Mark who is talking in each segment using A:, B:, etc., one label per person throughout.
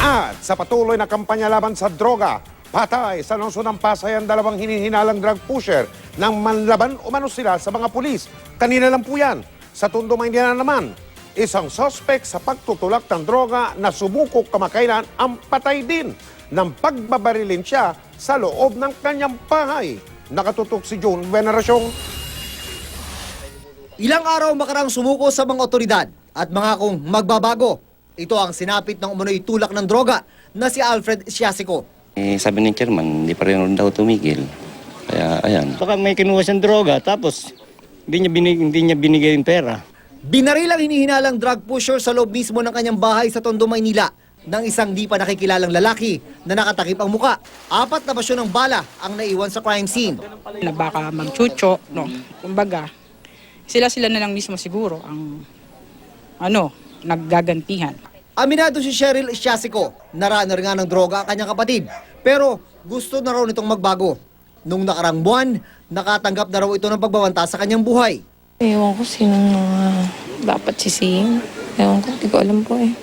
A: At sa patuloy na kampanya laban sa droga, patay sa Lungsod ng Pasay ang dalawang hinihinalang drug pusher nang manlaban umano sila sa mga pulis. Kanina lang po yan. Sa Tondo, Maynila naman, isang suspect sa pagtutulak ng droga na subukok kamakailan ang patay din nang pagbabarilin siya sa loob ng kanyang bahay. Nakatutok si June Veneracion.
B: Ilang araw makarang sumuko sa mga otoridad at mga kung magbabago. Ito ang sinapit ng umunoy tulak ng droga na si Alfred Siasico.
C: Sabi ng chairman, hindi pa rin daw tumigil. Kaya ayan.
D: Baka may kinuha siyang droga tapos hindi niya binigay yung pera.
B: Binarilang hinihinalang drug pusher sa loob mismo ng kanyang bahay sa Tondo, Maynila ng isang di pa nakikilalang lalaki na nakatakip ang muka. 4 na basyon ng bala ang naiwan sa crime scene.
E: Na baka magchucho, no? Kumbaga, sila na lang mismo siguro ang naggagantihan.
B: Aminado si Cheryl Siasico na runner nga ng droga ang kanyang kapatid. Pero gusto na raw nitong magbago. Nung nakarang buwan, nakatanggap na raw ito ng pagbabanta sa kanyang buhay.
F: Ewan ko sinong dapat sisihin. Ewan ko, di ko alam po eh.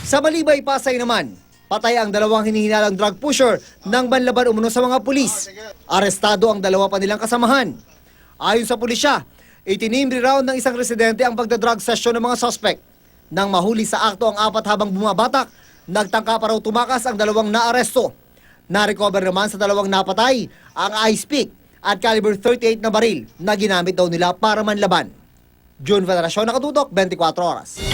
B: Sa Balibay, Pasay naman, patay ang dalawang hinihinalang drug pusher nang banlaban umano sa mga pulis. Arestado ang dalawa pa nilang kasamahan. Ayon sa pulisya, itinimbre raw ng isang residente ang pagdadrug session ng mga suspect. Nang mahuli sa akto ang 4 habang bumabatak, nagtangka pa raw tumakas ang dalawang naaresto. Na-recover naman sa dalawang napatay ang ice pick at caliber 38 na baril na ginamit daw nila para manlaban. June Veneracion, Nakatutok, 24 Oras.